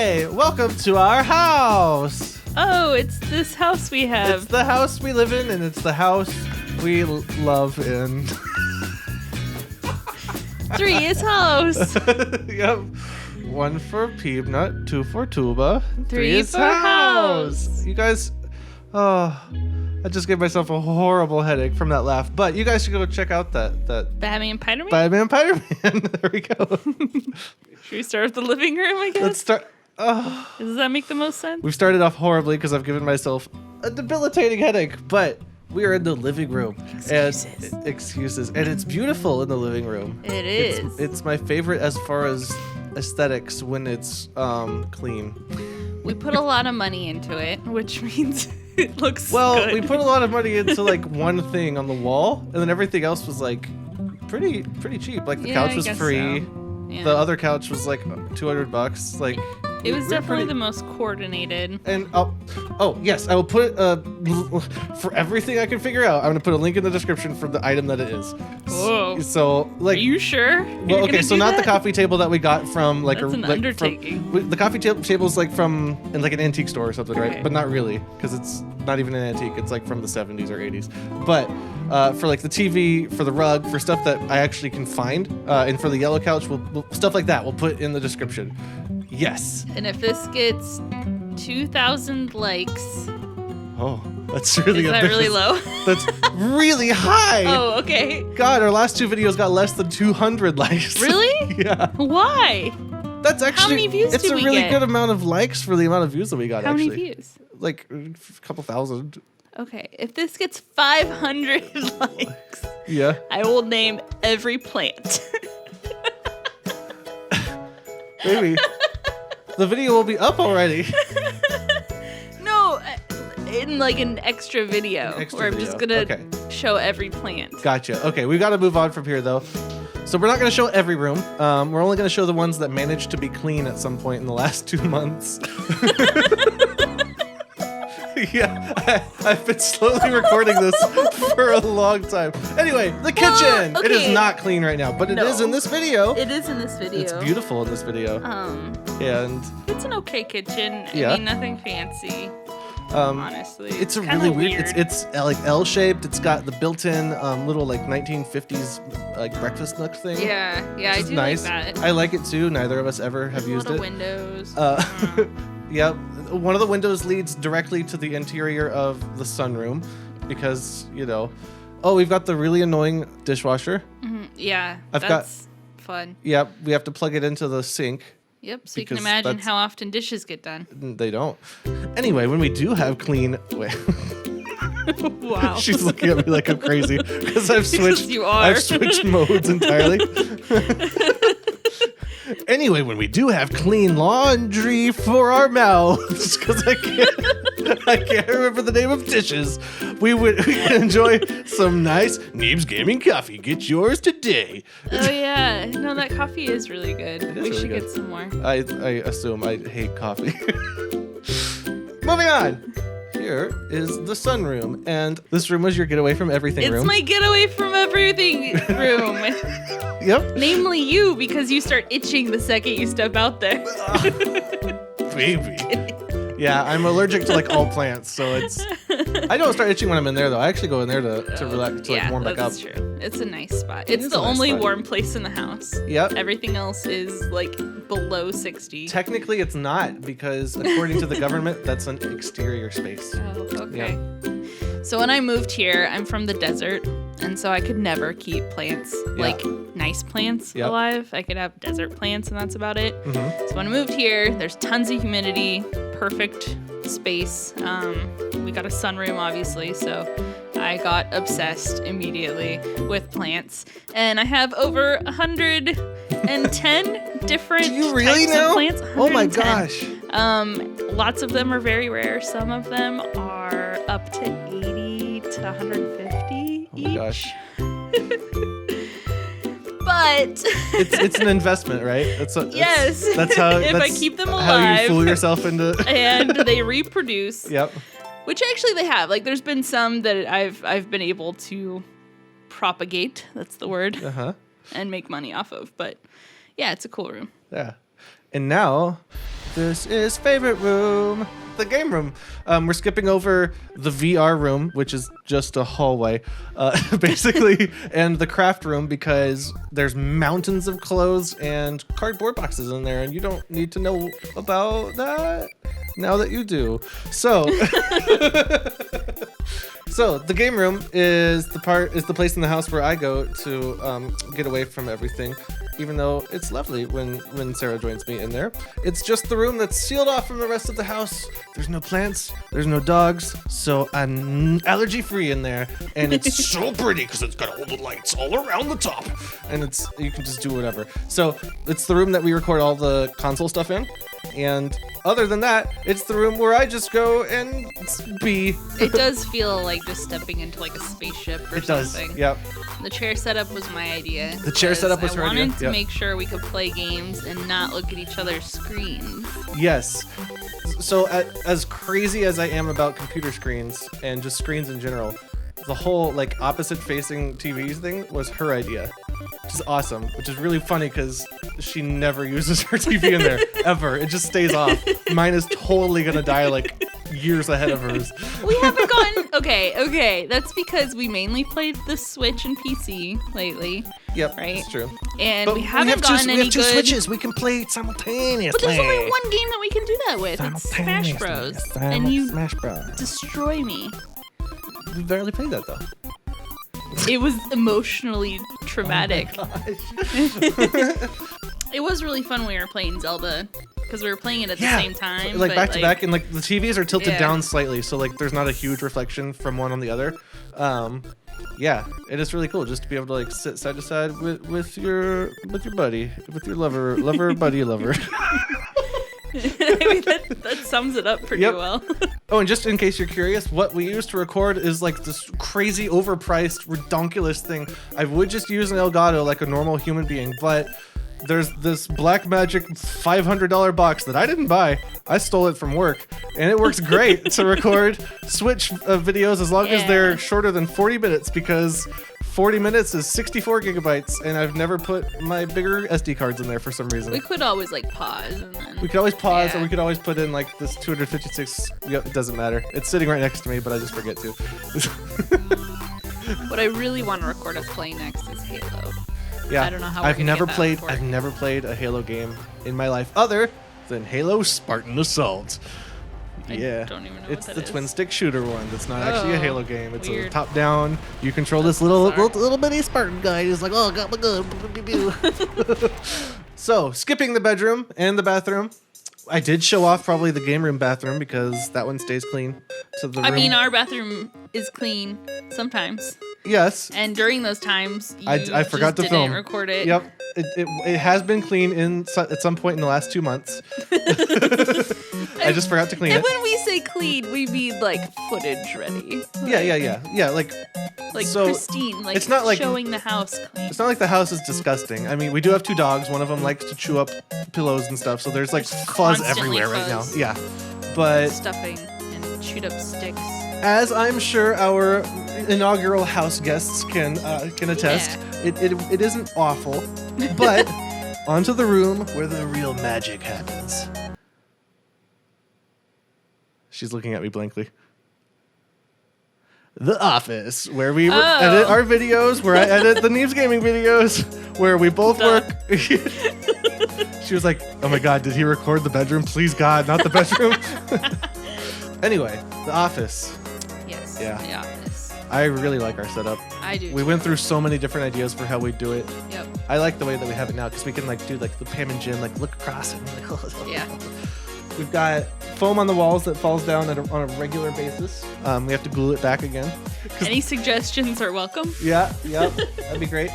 Hey, welcome to our house. Oh, it's this house we have. It's the house we live in, and it's the house we love in. 3 is house. Yep. 1 for peanut, 2 for tuba, 3 is for house. You guys, I just gave myself a horrible headache from that laugh. But you guys should go check out that Batman and Spider-Man? Batman and Spider-Man. There we go. Should we start with the living room, I guess? Let's start. Does that make the most sense? We've started off horribly because I've given myself a debilitating headache, but we are in the living room. Excuses. And it's beautiful in the living room. It is. It's my favorite as far as aesthetics when it's clean. We put a lot of money into it, which means it looks good. We put a lot of money into like one thing on the wall, and then everything else was like pretty cheap. Like the couch was free. So. Yeah. The other couch was like $200. Like it was definitely the most coordinated. And yes, I will put for everything I can figure out. I'm gonna put a link in the description for the item that it is. Whoa! So like, are you sure? Well, okay, so not the coffee table that we got from like That's an undertaking. The coffee table is like from in like an antique store or something, right? Okay. But not really, because it's not even an antique. It's like from the 70s or 80s. But for like the TV, for the rug, for stuff that I actually can find, and for the yellow couch, we'll stuff like that we'll put in the description. Yes. And if this gets 2,000 likes. Oh, that's really Is that ambitious. really low? That's really high. Oh, okay. God, our last 2 videos got less than 200 likes. Really? Yeah. Why? That's actually. How many views It's do a we really get? good amount of likes for the amount of views that we got. How actually. many views? Like a couple thousand. Okay, if this gets 500 likes, Yeah. I will name every plant. Maybe. The video will be up already. No, in like an extra video where I'm just gonna show every plant. Gotcha. Okay, we've got to move on from here though. So we're not going to show every room. We're only going to show the ones that managed to be clean at some point in the last 2 months. Yeah, I've been slowly recording this for a long time. Anyway, the kitchen. Okay. It is not clean right now, but it is in this video. It is in this video. It's beautiful in this video. And it's an okay kitchen. Yeah. I mean, nothing fancy. Honestly, it's a kinda really weird. It's like L-shaped. It's got the built-in little like 1950s like breakfast nook thing. Yeah, I do nice. like that. I like it too. Neither of us ever have used it. Windows. Yeah, one of the windows leads directly to the interior of the sunroom because, we've got the really annoying dishwasher. Mm-hmm. Yeah, that's got fun. Yep, we have to plug it into the sink. Yep, so you can imagine how often dishes get done. They don't. Anyway, when we do have clean... Wait. Wow. She's looking at me like I'm crazy because I've switched. You are. I've switched modes entirely. Anyway, when we do have clean laundry for our mouths, because I can't remember the name of dishes, we can enjoy some nice Neebs Gaming coffee. Get yours today. Oh yeah, no, that coffee is really good. We should get some more. I assume I hate coffee. Moving on. Here is the sunroom, and this room was your getaway from everything room. It's my getaway from everything room. Yep. Namely you, because you start itching the second you step out there. Baby. Yeah, I'm allergic to like all plants, so it's. I don't start itching when I'm in there though. I actually go in there to relax, to like warm back up. That's true. It's a nice spot. It's the nice only spot. warm place in the house. Yep. Everything else is like below 60. Technically, it's not because according to the government, that's an exterior space. Oh, okay. Yep. So when I moved here, I'm from the desert, and so I could never keep plants, like nice plants, alive. I could have desert plants, and that's about it. Mm-hmm. So when I moved here, there's tons of humidity, perfect space. We got a sunroom, obviously, so I got obsessed immediately with plants, and I have over 110 different Do you really types know? of plants. Oh my 110. gosh. Lots of them are very rare. Some of them are up to 80 to 150 each. Oh my gosh. But it's an investment, right? Yes. That's how. If that's I keep them how alive, you fool yourself into. and they reproduce. Yep. Which actually they have. Like, there's been some that I've been able to propagate. That's the word. Uh-huh. And make money off of. But yeah, it's a cool room. Yeah. And now This is favorite room, the game room. We're skipping over the VR room, which is just a hallway, basically, and the craft room because there's mountains of clothes and cardboard boxes in there, and you don't need to know about that now that you do. So, so the game room is the place in the house where I go to get away from everything. Even though it's lovely when Sarah joins me in there. It's just the room that's sealed off from the rest of the house. There's no plants, there's no dogs, so I'm allergy-free in there. And it's so pretty because it's got all the lights all around the top. And you can just do whatever. So it's the room that we record all the console stuff in. And other than that, it's the room where I just go and be. It does feel like just stepping into like a spaceship or something. It does, yep. The chair setup was my idea. The chair setup was her idea. I wanted to make sure we could play games and not look at each other's screens. Yes. So as crazy as I am about computer screens and just screens in general, the whole like opposite facing TVs thing was her idea. Which is awesome, which is really funny because she never uses her TV in there, ever. It just stays off. Mine is totally going to die like years ahead of hers. We haven't gotten... Okay. That's because we mainly played the Switch and PC lately. Yep, right? That's true. And but we haven't gotten any good... We have two Switches. We can play simultaneously. But there's only one game that we can do that with. It's Smash Bros. And you Smash Bros. Destroy me. We barely played that, though. It was emotionally traumatic. Oh my gosh. It was really fun when we were playing Zelda because we were playing it at the same time. Like back to back, and like the TVs are tilted down slightly, so like there's not a huge reflection from one on the other. Yeah, it is really cool just to be able to like sit side to side with your buddy, with your lover buddy lover. I mean, that sums it up pretty well. Oh, and just in case you're curious, what we use to record is like this crazy overpriced, redonkulous thing. I would just use an Elgato like a normal human being, but there's this Black Magic $500 box that I didn't buy. I stole it from work, and it works great to record Switch videos as long as they're shorter than 40 minutes because 40 minutes is 64 gigabytes, and I've never put my bigger SD cards in there for some reason. We could always like pause and then... We could always pause, or we could always put in like this 256. Yep, it doesn't matter. It's sitting right next to me, but I just forget to. What I really want to record us playing next is Halo. Yeah, I don't know how I've never played a Halo game in my life other than Halo Spartan Assault. I don't even know it's what the that is. twin stick shooter one. That's not actually a Halo game. It's weird. a top down. You control this little bitty Spartan guy. He's like, oh, got my gun. So skipping the bedroom and the bathroom. I did show off probably the game room bathroom because that one stays clean. To the room. I mean, our bathroom is clean sometimes. Yes. And during those times, I forgot to film. Didn't record it. Yep. It has been clean at some point in the last 2 months. I just forgot to clean it. And when we say clean, we mean like footage ready. Yeah. Like so pristine. Like it's not like showing the house clean. It's not like the house is disgusting. I mean, we do have 2 dogs. One of them likes to chew up pillows and stuff. So there's like fuzz everywhere right now. Yeah. But stuffing and chewed up sticks. As I'm sure our inaugural house guests can attest, it isn't awful. But onto the room where the real magic happens. She's looking at me blankly. The office, where we edit our videos, where I edit the Neebs Gaming videos, where we both work. She was like, oh my God, did he record the bedroom? Please God, not the bedroom. Anyway, the office. Yes, yeah. The office. I really like our setup. I do. We went through so many different ideas for how we do it. Yep. I like the way that we have it now because we can like do like the Pam and Jim, like look across and like, yeah. We've got foam on the walls that falls down on a regular basis. We have to glue it back again. Any suggestions are welcome. Yeah, that'd be great.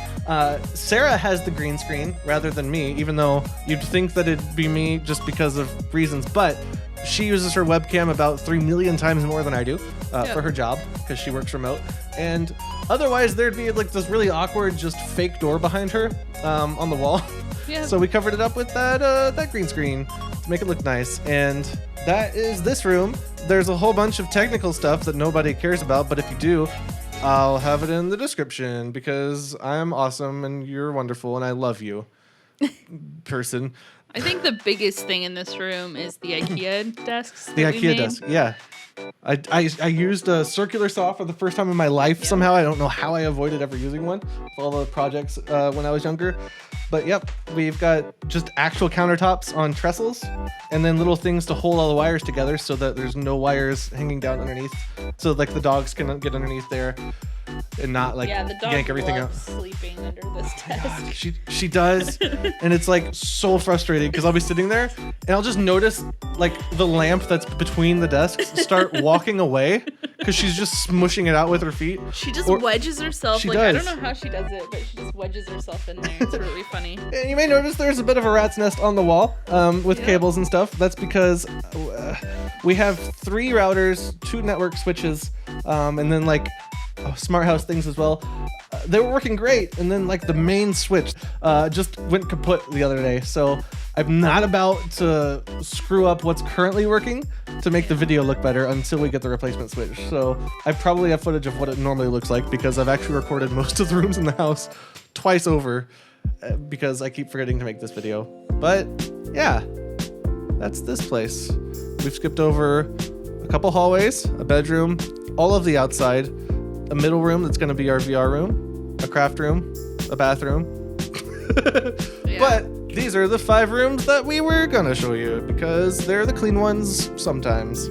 Sarah has the green screen rather than me, even though you'd think that it'd be me just because of reasons, but she uses her webcam about 3 million times more than I do for her job because she works remote. And otherwise, there'd be like this really awkward, just fake door behind her on the wall. Yeah. So we covered it up with that green screen to make it look nice. And that is this room. There's a whole bunch of technical stuff that nobody cares about, but if you do, I'll have it in the description because I'm awesome and you're wonderful and I love you, person. I think the biggest thing in this room is the IKEA desks. The IKEA desk, yeah. I used a circular saw for the first time in my life somehow. I don't know how I avoided ever using one for all the projects when I was younger. But yep, we've got just actual countertops on trestles and then little things to hold all the wires together so that there's no wires hanging down underneath. So like the dogs can get underneath there and not like yank everything out. Sleeping under this desk. She does, and it's like so frustrating because I'll be sitting there and I'll just notice like the lamp that's between the desks start walking away because she's just smushing it out with her feet. She just wedges herself. Like I don't know how she does it, but she just wedges herself in there. It's really funny. And you may notice there's a bit of a rat's nest on the wall with cables and stuff. That's because we have 3 routers, 2 network switches, and then like smart house things as well. They were working great, and then like the main switch just went kaput the other day. So I'm not about to screw up what's currently working to make the video look better until we get the replacement switch. So I probably have footage of what it normally looks like because I've actually recorded most of the rooms in the house twice over because I keep forgetting to make this video. But yeah, that's this place. We've skipped over a couple hallways, a bedroom, all of the outside, a middle room that's going to be our VR room, a craft room, a bathroom. But these are the 5 rooms that we were going to show you because they're the clean ones sometimes.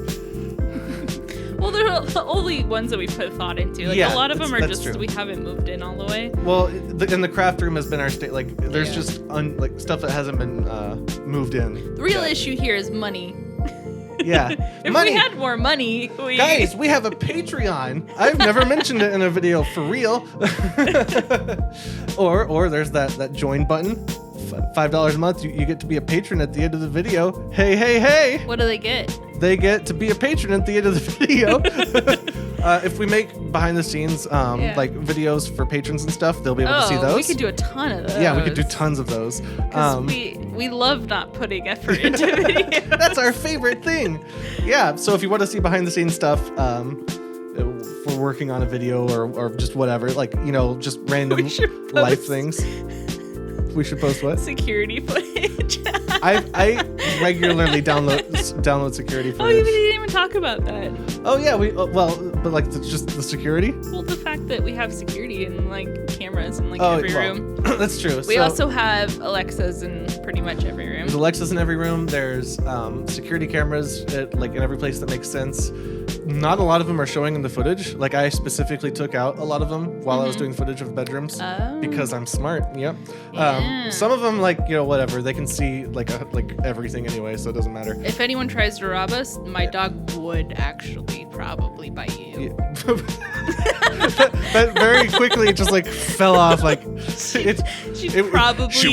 Well, they're the only ones that we put thought into. Like a lot of them are just true. We haven't moved in all the way. Well, and the craft room has been our state. Like there's just like stuff that hasn't been moved in. The real issue here is money. Yeah. If we had more money, Guys, we have a Patreon. I've never mentioned it in a video for real. or there's that join button. $5 a month. You get to be a patron at the end of the video. Hey. What do they get? They get to be a patron at the end of the video. If we make behind the scenes like videos for patrons and stuff, they'll be able to see those. We could do a ton of those. Yeah, we could do tons of those. We love not putting effort into videos. That's our favorite thing. Yeah, so if you want to see behind the scenes stuff, if we're working on a video or just whatever, like, just random life things. We should post what? Security footage. I regularly download security footage. Oh, you didn't even talk about that. Oh yeah, but like just the security. Well, the fact that we have security and like cameras in like every room. That's true. We also have Alexas in pretty much every room. There's Alexas in every room. There's security cameras in every place that makes sense. Not a lot of them are showing in the footage. Like I specifically took out a lot of them while I was doing footage of bedrooms because I'm smart. Yep. Some of them whatever, they can see like everything anyway, so it doesn't matter. If anyone tries to rob us, my dog would actually probably bite you. Yeah. that very quickly just like fell off. Like she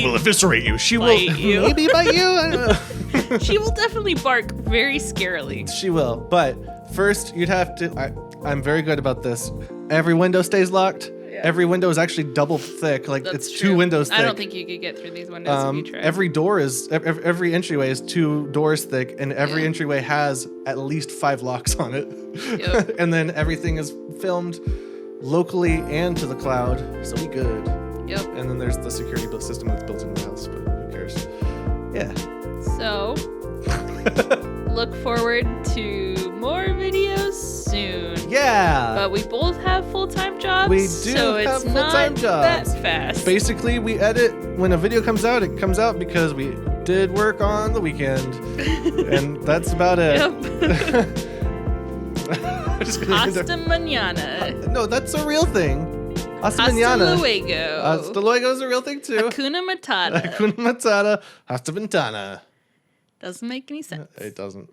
will eviscerate you. She will maybe bite you. I don't know. She will definitely bark very scarily. She will, but first you'd have to. I'm very good about this. Every window stays locked. Yeah. Every window is actually double thick. Like That's it's true. 2 windows thick. I don't think you could get through these windows if you tried. Every entryway is 2 doors thick, and every entryway has at least 5 locks on it. Yep. And then everything is filmed locally and to the cloud, so we good. Yep. And then there's the security system that's built into the house, but who cares? Yeah. So look forward to more videos soon. Yeah. But we both have full-time jobs. We do so have it's full-time not jobs. That fast. Basically, we edit when a video comes out. It comes out because we did work on the weekend, and that's about it. Yep. Hasta mañana. No, that's a real thing. Hasta mañana. Luego. Hasta luego is a real thing too. Hakuna Matata. Hakuna Matata. Hasta ventana. Doesn't make any sense. It doesn't.